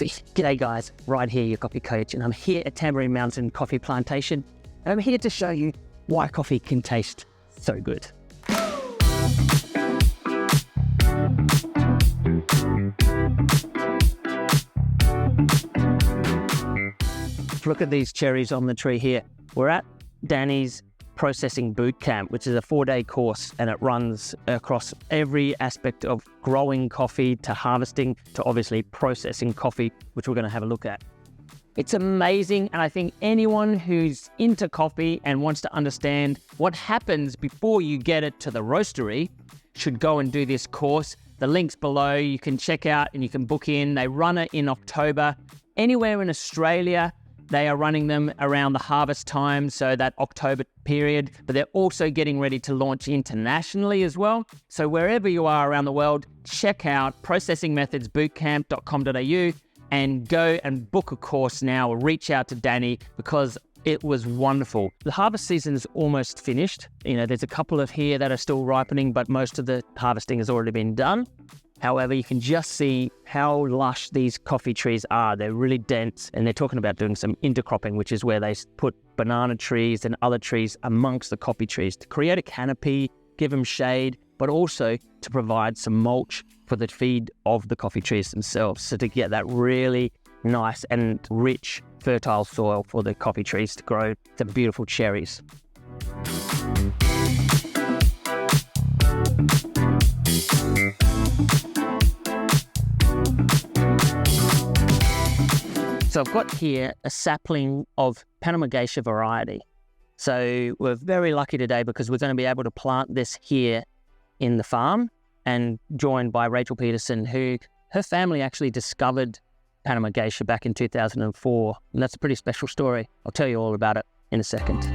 coffee. G'day guys, Ryan here, your coffee coach, and I'm here at Tambourine Mountain Coffee Plantation. And I'm here to show you why coffee can taste so good. Look at these cherries on the tree here. We're at Danny's Processing Bootcamp, which is a 4-day course, and it runs across every aspect of growing coffee to harvesting to obviously processing coffee, which we're going to have a look at. It's amazing, and I think anyone who's into coffee and wants to understand what happens before you get it to the roastery should go and do this course. The link's below. You can check out and you can book in. They run it in October. Anywhere in Australia, they are running them around the harvest time, so that October period, but they're also getting ready to launch internationally as well. So wherever you are around the world, check out processingmethodsbootcamp.com.au and go and book a course now, or reach out to Danny, because it was wonderful. The harvest season is almost finished. There's a couple of here that are still ripening, but most of the harvesting has already been done. However, you can just see how lush these coffee trees are. They're really dense, and they're talking about doing some intercropping, which is where they put banana trees and other trees amongst the coffee trees to create a canopy, give them shade, but also to provide some mulch for the feed of the coffee trees themselves. So to get that really nice and rich, fertile soil for the coffee trees to grow some beautiful cherries. So I've got here a sapling of Panama Geisha variety. So we're very lucky today because we're going to be able to plant this here in the farm, and joined by Rachel Peterson, who her family actually discovered Panama Geisha back in 2004. And that's a pretty special story. I'll tell you all about it in a second.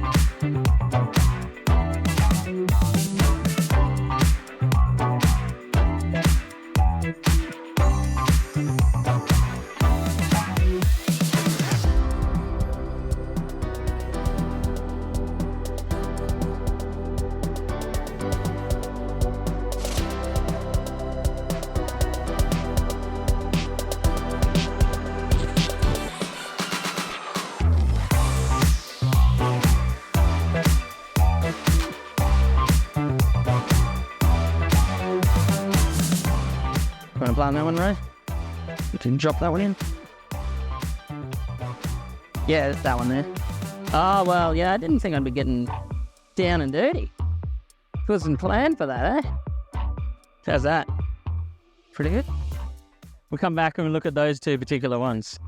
Want to plant that one, Ray? You can drop that one in. Yeah, that one there. Oh, well, yeah, I didn't think I'd be getting down and dirty. Wasn't planned for that, eh? How's that? Pretty good? We'll come back and look at those two particular ones.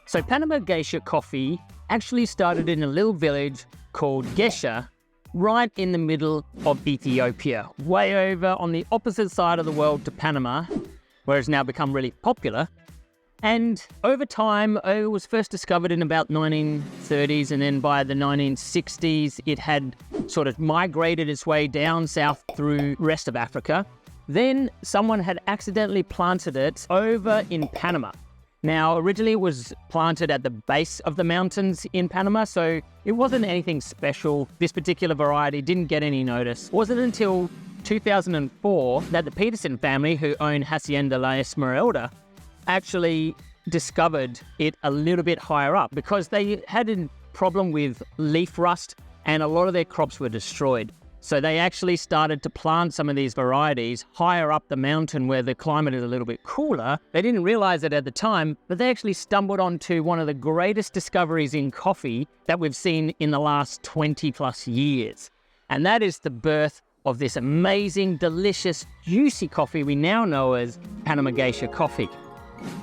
So Panama Geisha coffee actually started in a little village called Geisha, right in the middle of Ethiopia, way over on the opposite side of the world to Panama, where it's now become really popular. And over time, it was first discovered in about 1930s, and then by the 1960s, it had sort of migrated its way down south through the rest of Africa. Then someone had accidentally planted it over in Panama. Now, originally it was planted at the base of the mountains in Panama, so it wasn't anything special. This particular variety didn't get any notice. It wasn't until 2004 that the Peterson family, who own Hacienda La Esmeralda, actually discovered it a little bit higher up, because they had a problem with leaf rust and a lot of their crops were destroyed. So they actually started to plant some of these varieties higher up the mountain where the climate is a little bit cooler. They didn't realize it at the time, but they actually stumbled onto one of the greatest discoveries in coffee that we've seen in the last 20 plus years. And that is the birth of this amazing, delicious, juicy coffee we now know as Panama Geisha coffee.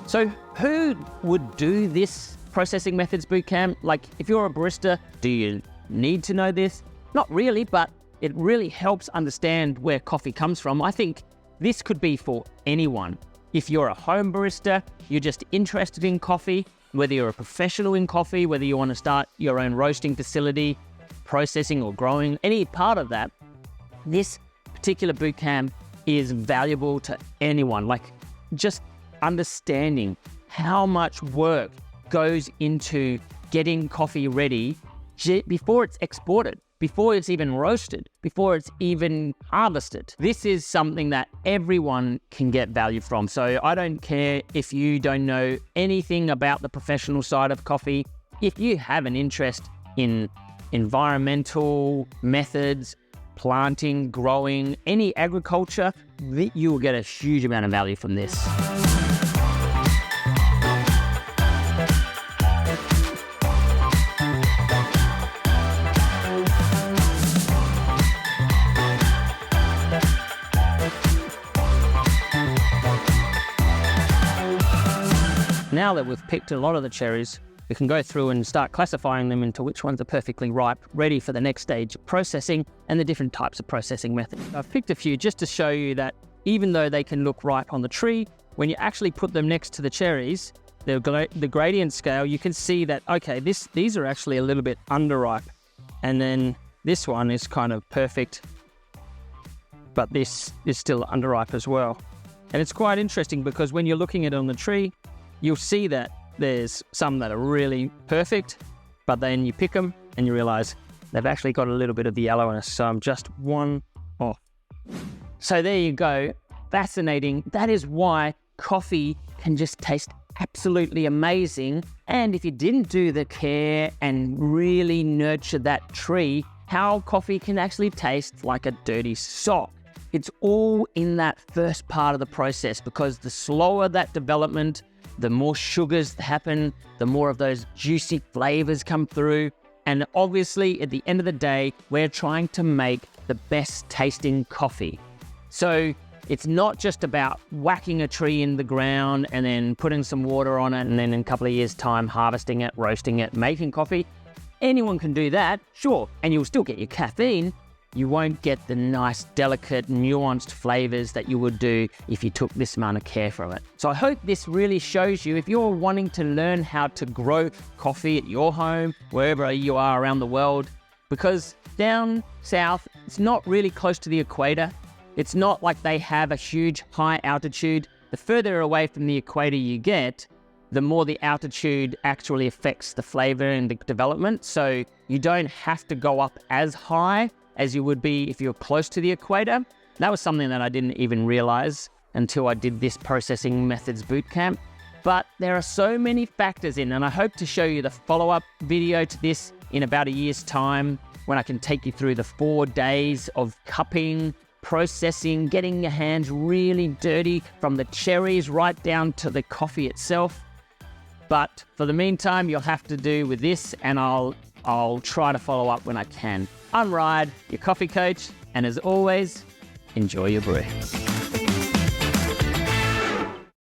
So who would do this processing methods bootcamp? Like, if you're a barista, do you need to know this? Not really, but it really helps understand where coffee comes from. I think this could be for anyone. If you're a home barista, you're just interested in coffee, whether you're a professional in coffee, whether you want to start your own roasting facility, processing or growing, any part of that, this particular bootcamp is valuable to anyone. Like, just understanding how much work goes into getting coffee ready before it's exported. before it's even roasted, before it's even harvested. This is something that everyone can get value from. So I don't care if you don't know anything about the professional side of coffee. If you have an interest in environmental methods, planting, growing, any agriculture, you will get a huge amount of value from this. Now that we've picked a lot of the cherries, we can go through and start classifying them into which ones are perfectly ripe, ready for the next stage of processing and the different types of processing methods. I've picked a few just to show you that even though they can look ripe on the tree, when you actually put them next to the cherries, the gradient scale, you can see that, okay, these are actually a little bit underripe. And then this one is kind of perfect, but this is still underripe as well. And it's quite interesting because when you're looking at it on the tree, you'll see that there's some that are really perfect, but then you pick them and you realize they've actually got a little bit of the yellowness. So I'm just one off. So there you go. Fascinating. That is why coffee can just taste absolutely amazing. And if you didn't do the care and really nurture that tree, how coffee can actually taste like a dirty sock. It's all in that first part of the process, because the slower that development, the more sugars happen, the more of those juicy flavors come through. And obviously, at the end of the day, we're trying to make the best tasting coffee. So it's not just about whacking a tree in the ground and then putting some water on it and then in a couple of years' time harvesting it, roasting it, making coffee. Anyone can do that, sure, and you'll still get your caffeine. You won't get the nice, delicate, nuanced flavors that you would do if you took this amount of care from it. So I hope this really shows you, if you're wanting to learn how to grow coffee at your home, wherever you are around the world, because down south, it's not really close to the equator. It's not like they have a huge high altitude. The further away from the equator you get, the more the altitude actually affects the flavor and the development. So you don't have to go up as high as you would be if you're close to the equator. That was something that I didn't even realize until I did this processing methods bootcamp. But there are so many factors in, and I hope to show you the follow-up video to this in about a year's time, when I can take you through the 4 days of cupping, processing, getting your hands really dirty from the cherries right down to the coffee itself. But for the meantime, you'll have to do with this, and I'll try to follow up when I can. I'm Ryan, your coffee coach, and as always, enjoy your brew.